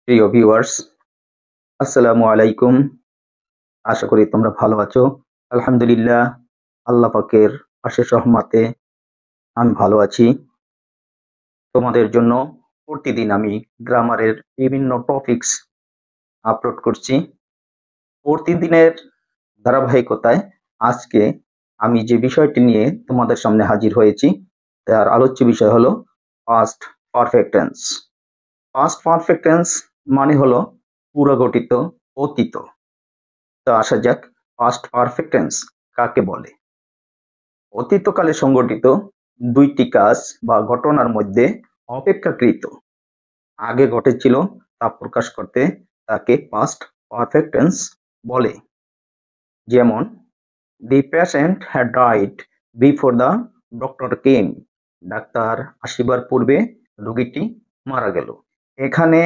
প্রিয় ভিউয়ার্স, আসসালামু আলাইকুম। আশা করি তোমরা ভালো আছো। আলহামদুলিল্লাহ, আল্লাহ পাকের অশেষ রহমতে আমি ভালো আছি। তোমাদের জন্য প্রতিদিন আমি গ্রামারের বিভিন্ন টপিকস আপলোড করছি। প্রতিদিনের ধারাবাহিকতায় আজকে আমি যে বিষয়টি নিয়ে তোমাদের সামনে হাজির হয়েছি তার আলোচ্য বিষয় হলো past perfect tense. Past perfect tense মানে হলো পুরগঠিত অতীত। তো আসা যাক, পাস্ট পারফেক্ট টেন্স কাকে বলে। অতীতকালে সংঘটিত দুইটি কাজ বা ঘটনার মধ্যে অপেক্ষাকৃত আগে ঘটেছিল তা প্রকাশ করতে তাকে পাস্ট পারফেক্ট টেন্স বলে। যেমন, the patient had died before the doctor came. ডাক্তার আসিবার পূর্বে রোগীটি মারা গেল। এখানে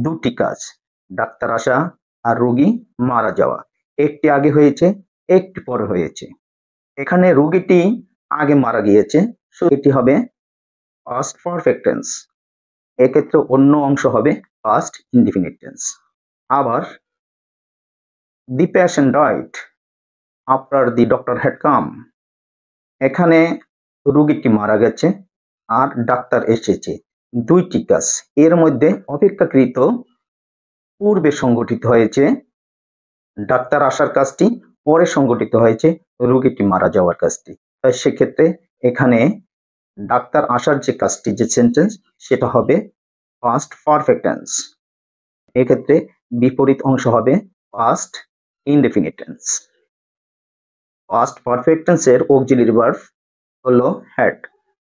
দুটি কাজ, ডাক্তার আসা আর রোগী মারা যাওয়া। একটি আগে হয়েছে, একটি পরে হয়েছে। এখানে রোগীটি আগে মারা গিয়েছে, সো এটি হবে পাস্ট পারফেক্ট টেন্স। এক্ষেত্রে অন্য অংশ হবে পাস্ট ইনডিফিনিট টেন্স। আবার, the patient died after the doctor had come. এখানে রোগীটি মারা গেছে আর ডাক্তার এসেছে। দুইটি কাজ, এর মধ্যে অপেক্ষাকৃত পূর্বে সংগঠিত হয়েছে ডাক্তার আসার কাজটি, পরে সংগঠিত হয়েছে রোগীটি মারা যাওয়ার কাজটি। তাই সেক্ষেত্রে এখানে ডাক্তার আসার যে কাজটি, যে সেন্টেন্স, সেটা হবে পাস্ট পারফেক্ট টেন্স। এক্ষেত্রে বিপরীত অংশ হবে past indefinite tense. Past perfect টেন্সের অক্সিলিয়ারি ভার্ব হলো হ্যাড।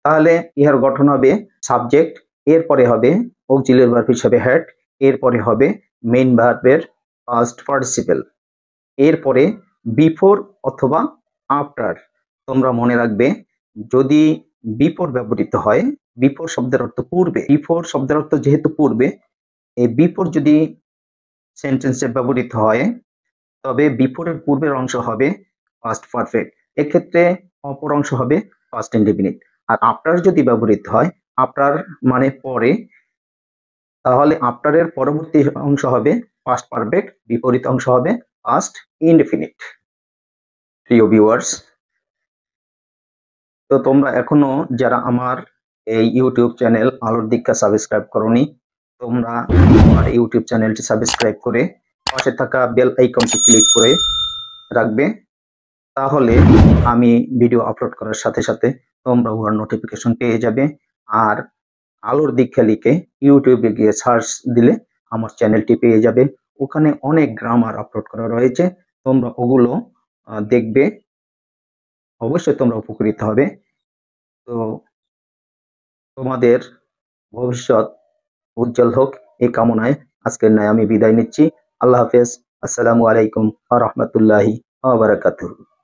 তাহলে ইহার গঠন হবে সাবজেক্ট, এরপরে হবে অক্সিলিয়ারি ভার্ব হিসেবে হ্যাড, এরপরে হবে মেইন ভার্বের পাস্ট পার্টিসিপেল, এরপরে বিফোর অথবা আফটার। তোমরা মনে রাখবে, যদি বিফোর ব্যবহৃত হয়, বিফোর শব্দের অর্থ পূর্বে, বিফোর শব্দের অর্থ যেহেতু পূর্বে, এই বিফোর যদি সেন্টেন্সে ব্যবহৃত হয় তবে বিফোরের পূর্বের অংশ হবে পাস্ট পারফেক্ট, এক্ষেত্রে অপর অংশ হবে পাস্ট ইনডেফিনিট। আর আফটার যদি ব্যবহৃত হয়, আফটার মানে পরে, তাহলে আফটারের পরবর্তী অংশ হবে পাস্ট পারফেক্ট, বিপরীত অংশ হবে পাস্ট ইনডেফিনিট। প্রিয় ভিউয়ার্স, তো তোমরা এখনো যারা আমার এই ইউটিউব চ্যানেল আলোর দীক্ষা সাবস্ক্রাইব করোনি, তোমরা আমার ইউটিউব চ্যানেলটি সাবস্ক্রাইব করে পাশে থাকা বেল আইকনটি ক্লিক করে রাখবে। তাহলে আমি ভিডিও আপলোড করার সাথে সাথে তোমরা উহার নোটিফিকেশন পেয়ে যাবে। আর আলোর দীক্ষা লিখে ইউটিউবে গিয়ে সার্চ দিলে আমার চ্যানেলটি পেয়ে যাবে। ওখানে অনেক গ্রামার আপলোড করা রয়েছে, তোমরা ওগুলো দেখবে, অবশ্যই তোমরা উপকৃত হবে। তো তোমাদের ভবিষ্যৎ উজ্জ্বল হোক এই কামনায় আজকের ন্যায় আমি বিদায় নিচ্ছি। আল্লাহ হাফেজ। আসসালামু আলাইকুম ওয়া রাহমাতুল্লাহি ওয়া বারাকাতুহু।